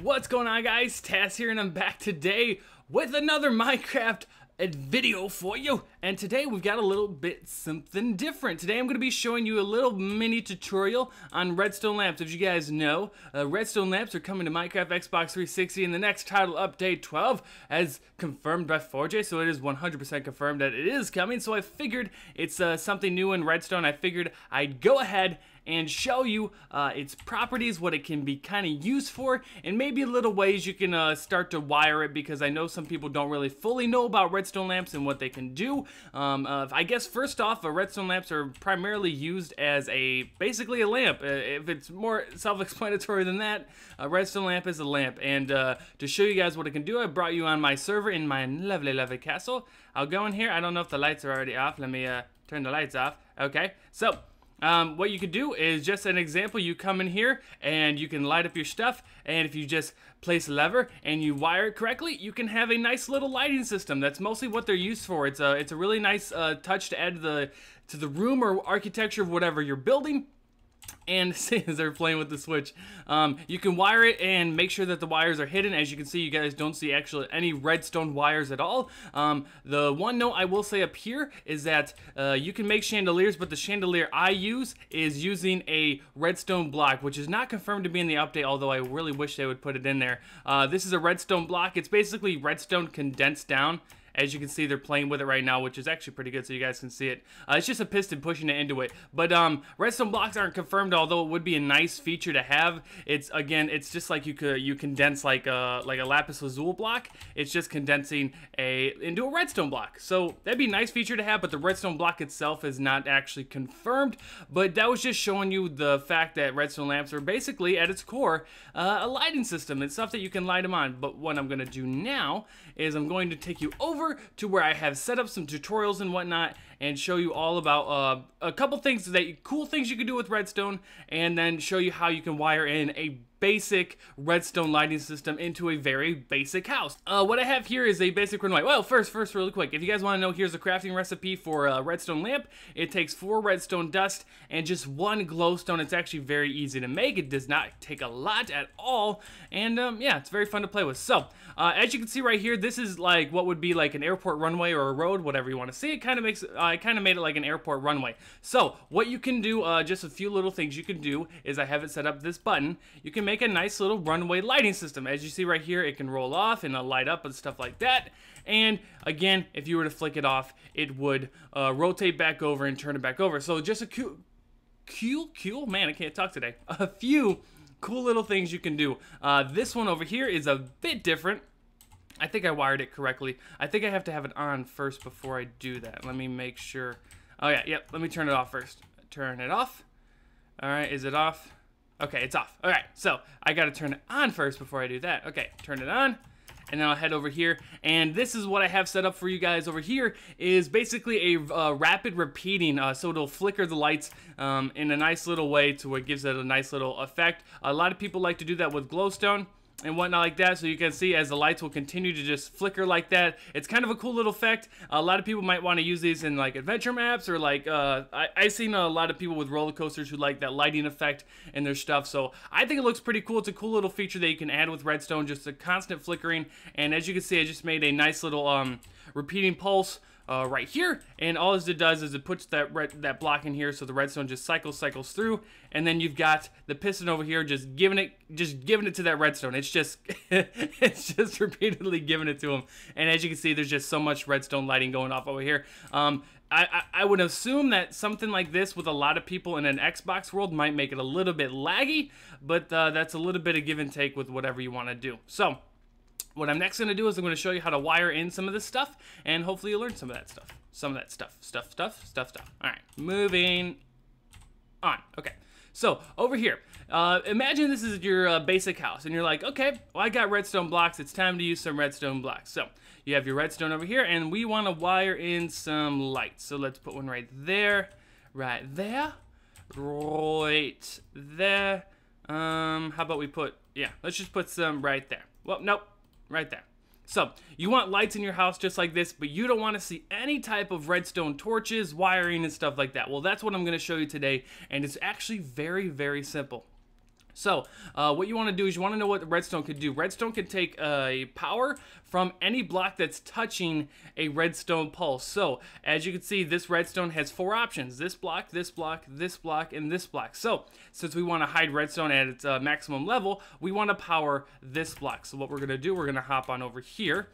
What's going on, guys? Taz here, and I'm back today with another Minecraft video for you. And today we've got a little bit something different. Today I'm going to be showing you a little mini tutorial on redstone lamps. As you guys know, redstone lamps are coming to Minecraft Xbox 360 in the next title update 12, as confirmed by 4J. So it is 100% confirmed that it is coming. So I figured it's something new in redstone. I figured I'd go ahead and show you its properties, what it can be kind of used for, and maybe little ways you can start to wire it, because I know some people don't really fully know about redstone lamps and what they can do. I guess first off, redstone lamps are primarily used as basically a lamp. If it's more self-explanatory than that, a redstone lamp is a lamp. And to show you guys what it can do, I brought you on my server in my lovely castle. I'll go in here. I don't know if the lights are already off. Let me turn the lights off. Okay, so what you could do is, just an example, you come in here and you can light up your stuff, and if you just place a lever and you wire it correctly, you can have a nice little lighting system. That's mostly what they're used for. It's a really nice touch to add to the room or architecture of whatever you're building. And see, as they're playing with the switch, you can wire it and make sure that the wires are hidden. As you can see, you guys don't see actually any redstone wires at all. The one note I will say up here is that you can make chandeliers, but the chandelier I use is using a redstone block, which is not confirmed to be in the update, although I really wish they would put it in there. This is a redstone block. It's basically redstone condensed down. As you can see, they're playing with it right now, which is actually pretty good, so you guys can see it. It's just a piston pushing it into it. But redstone blocks aren't confirmed, although it would be a nice feature to have. It's just like you condense like a lapis lazuli block. It's just condensing into a redstone block. So that'd be a nice feature to have, but the redstone block itself is not actually confirmed. But that was just showing you the fact that redstone lamps are basically, at its core, a lighting system. It's stuff that you can light them on. But what I'm going to do now is I'm going to take you over to where I have set up some tutorials and whatnot, and show you all about a couple things, cool things you can do with redstone, and then show you how you can wire in a basic redstone lighting system into a very basic house. What I have here is a basic runway. Well, first, really quick, if you guys want to know, here's a crafting recipe for a redstone lamp. It takes 4 redstone dust and just 1 glowstone. It's actually very easy to make. It does not take a lot at all, and yeah, it's very fun to play with. So, as you can see right here, this is like what would be like an airport runway or a road, whatever you want to see. It kind of makes, I kind of made it like an airport runway. So, what you can do, just a few little things you can do is, I have it set up this button. You can make a nice little runway lighting system. As you see right here, it can roll off and light up and stuff like that. And again, if you were to flick it off, it would rotate back over and turn it back over. So just a cool, man, I can't talk today. A few cool little things you can do. This one over here is a bit different. I think I wired it correctly. I think I have to have it on first before I do that. Let me make sure. Oh yeah, yep, let me turn it off first. Turn it off. All right, is it off? Okay, it's off. All right, so I got to turn it on first before I do that. Okay, turn it on, and then I'll head over here. And this is what I have set up for you guys over here, is basically a rapid repeating, so it'll flicker the lights in a nice little way to where it gives it a nice little effect. A lot of people like to do that with glowstone and whatnot like that, so you can see as the lights will continue to just flicker like that. It's kind of a cool little effect. A lot of people might want to use these in like adventure maps, or like I've seen a lot of people with roller coasters who like that lighting effect in their stuff. So I think it looks pretty cool. It's a cool little feature that you can add with redstone, just a constant flickering. And as you can see, I just made a nice little repeating pulse right here, and all it does is it puts that block in here, so the redstone just cycles through, and then you've got the piston over here just giving it to that redstone. It's just it's just repeatedly giving it to them, and as you can see, there's just so much redstone lighting going off over here. I would assume that something like this with a lot of people in an Xbox world might make it a little bit laggy, but that's a little bit of give and take with whatever you want to do. So what I'm next going to do is I'm going to show you how to wire in some of this stuff, and hopefully you'll learn some of that stuff. Stuff. All right, moving on. Okay, so over here, imagine this is your basic house, and you're like, okay, well, I got redstone blocks. It's time to use some redstone blocks. So you have your redstone over here, and we want to wire in some lights. So let's put one right there, right there. How about we put, yeah, let's just put some right there. Well, nope. Right there. So, you want lights in your house just like this, but you don't want to see any type of redstone torches, wiring, and stuff like that. Well, that's what I'm going to show you today, and it's actually very, very simple. So what you want to do is you want to know what redstone could do. Redstone can take power from any block that's touching a redstone pulse. So as you can see, this redstone has 4 options: this block, this block, this block, and this block. So since we want to hide redstone at its maximum level, we want to power this block. So what we're going to do, we're going to hop on over here,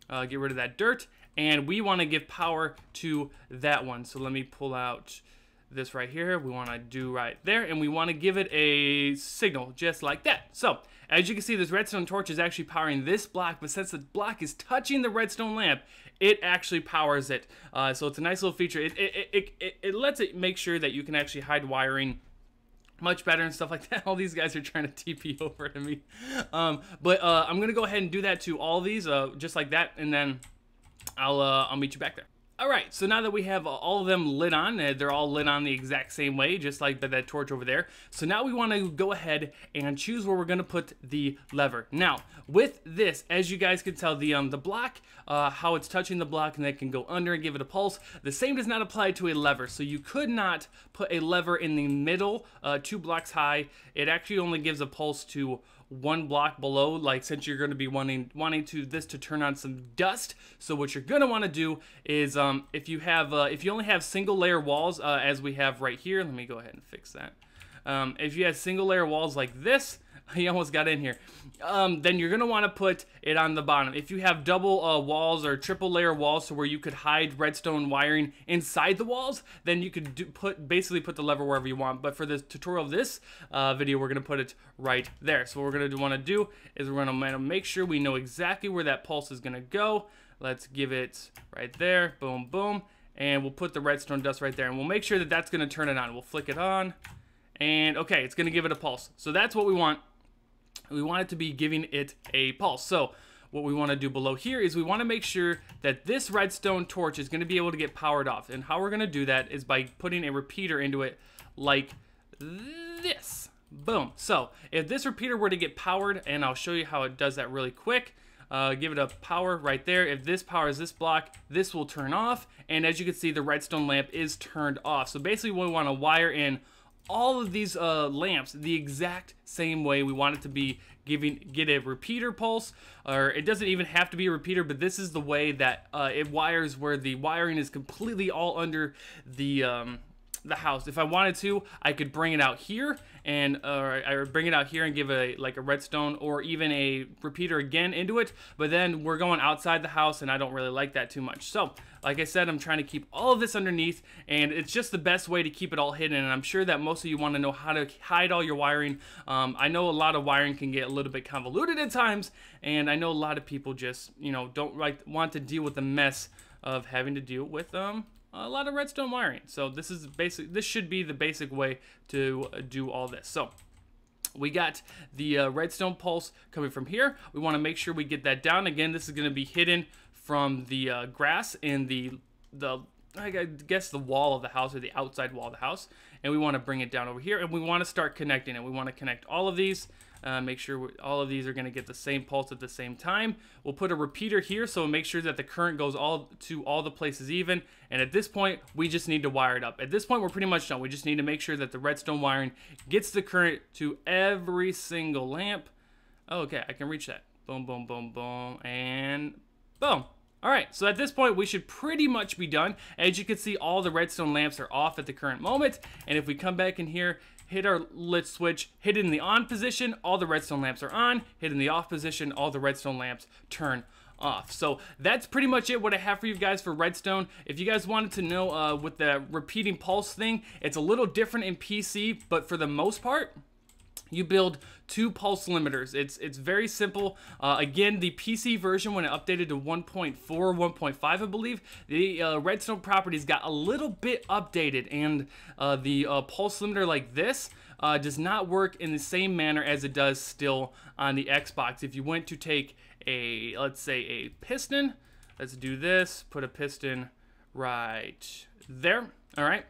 get rid of that dirt, and we want to give power to that one. So let me pull out this right here. We want to do right there, and we want to give it a signal just like that. So as you can see, this redstone torch is actually powering this block, but since the block is touching the redstone lamp, it actually powers it. So it's a nice little feature. It lets it make sure that you can actually hide wiring much better and stuff like that. All these guys are trying to TP over to me, but I'm gonna go ahead and do that to all these just like that, and then I'll meet you back there. Alright, so now that we have all of them lit on, they're all lit on the exact same way, just like that torch over there. So now we want to go ahead and choose where we're going to put the lever. Now, with this, as you guys can tell, the block, how it's touching the block and it can go under and give it a pulse, the same does not apply to a lever. So you could not put a lever in the middle, 2 blocks high. It actually only gives a pulse to 1 block below, like since you're going to be wanting this to turn on some dust. So what you're going to want to do is if you only have single layer walls, as we have right here, let me go ahead and fix that. If you have single layer walls like this, he almost got in here, then you're gonna want to put it on the bottom. If you have double walls or triple layer walls, so where you could hide redstone wiring inside the walls, then you could basically put the lever wherever you want. But for the tutorial of this video, we're gonna put it right there. So what we're gonna want to do is we're gonna make sure we know exactly where that pulse is gonna go. Let's give it right there, boom, boom, and we'll put the redstone dust right there, and we'll make sure that that's gonna turn it on. We'll flick it on, and okay, it's gonna give it a pulse. So that's what we want. We want it to be giving it a pulse. So what we want to do below here is we want to make sure that this redstone torch is going to be able to get powered off. And how we're going to do that is by putting a repeater into it like this. Boom. So if this repeater were to get powered, and I'll show you how it does that really quick, give it a power right there. If this powers this block, this will turn off. And as you can see, the redstone lamp is turned off. So basically we want to wire in all of these lamps the exact same way. We want it to be get a repeater pulse, or it doesn't even have to be a repeater, but this is the way that it wires, where the wiring is completely all under the house. If I wanted to, I could bring it out here and I bring it out here and give it like a redstone or even a repeater again into it, but then we're going outside the house and I don't really like that too much. So like I said, I'm trying to keep all of this underneath, and it's just the best way to keep it all hidden. And I'm sure that most of you want to know how to hide all your wiring. I know a lot of wiring can get a little bit convoluted at times, and I know a lot of people just, you know, don't want to deal with the mess of having to deal with a lot of redstone wiring. So this should be the basic way to do all this. So we got the redstone pulse coming from here. We want to make sure we get that down. Again, this is going to be hidden from the grass and the I guess the wall of the house, or the outside wall of the house, and we want to bring it down over here, and we want to start connecting it. We want to connect all of these, make sure all of these are going to get the same pulse at the same time. We'll put a repeater here, so make sure that the current goes all the places even, and at this point we just need to wire it up. At this point we're pretty much done. We just need to make sure that the redstone wiring gets the current to every single lamp. Oh, okay, I can reach that. Boom, boom, boom, boom, and boom. Alright, so at this point we should pretty much be done. As you can see, all the redstone lamps are off at the current moment, and if we come back in here, hit our lit switch, hit it in the on position, all the redstone lamps are on. Hit in the off position, all the redstone lamps turn off. So that's pretty much it, what I have for you guys for redstone. If you guys wanted to know with the repeating pulse thing, it's a little different in PC, but for the most part, you build 2 pulse limiters. It's very simple. Again, the PC version, when it updated to 1.4, 1.5, I believe, the redstone properties got a little bit updated, and the pulse limiter like this does not work in the same manner as it does still on the Xbox. If you went to take a, let's say, a piston, let's do this, put a piston right there, all right?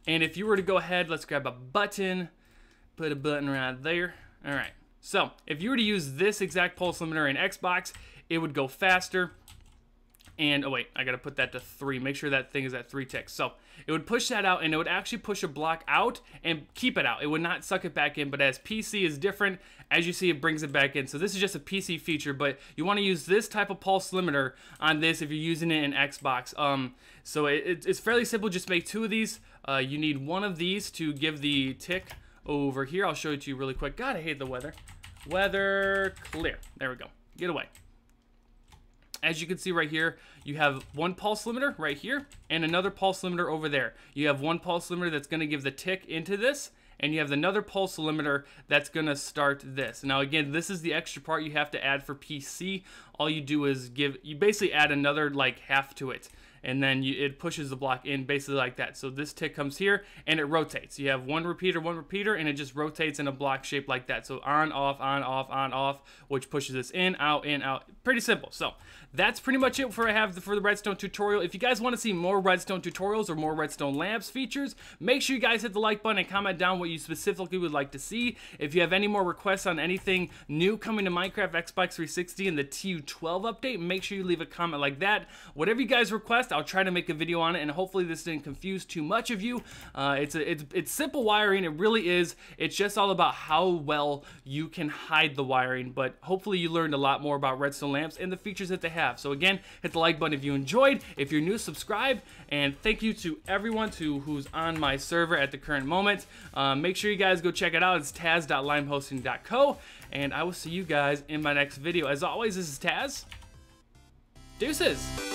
And if you were to go ahead, let's grab a button, put a button right there. All right, so if you were to use this exact pulse limiter in Xbox, it would go faster. And, oh wait, I gotta put that to 3. Make sure that thing is at 3 ticks. So it would push that out, and it would actually push a block out and keep it out. It would not suck it back in, but as PC is different, as you see, it brings it back in. So this is just a PC feature, but you wanna use this type of pulse limiter on this if you're using it in Xbox. So it's fairly simple. Just make 2 of these. You need 1 of these to give the tick over here. I'll show it to you really quick. God, I hate the weather. Weather clear. There we go. Get away. As you can see right here, you have 1 pulse limiter right here and another pulse limiter over there. You have 1 pulse limiter that's going to give the tick into this, and you have another pulse limiter that's going to start this. Now again, this is the extra part you have to add for PC. All you do is you basically add another like half to it, and then it pushes the block in basically like that. So this tick comes here and it rotates. You have one repeater, and it just rotates in a block shape like that. So on, off, on, off, on, off, which pushes this in, out, in, out. Pretty simple. So that's pretty much it for the RedStone tutorial. If you guys want to see more RedStone tutorials or more RedStone Labs features, make sure you guys hit the like button and comment down what you specifically would like to see. If you have any more requests on anything new coming to Minecraft Xbox 360 and the TU12 update, make sure you leave a comment like that. Whatever you guys request, I'll try to make a video on it, and hopefully this didn't confuse too much of you. It's simple wiring. It really is. It's just all about how well you can hide the wiring, but hopefully you learned a lot more about RedStone lamps and the features that they have. So again, hit the like button if you enjoyed. If you're new, subscribe, and thank you to everyone who's on my server at the current moment. Make sure you guys go check it out. It's taz.limehosting.co, and I will see you guys in my next video. As always, this is Taz. Deuces.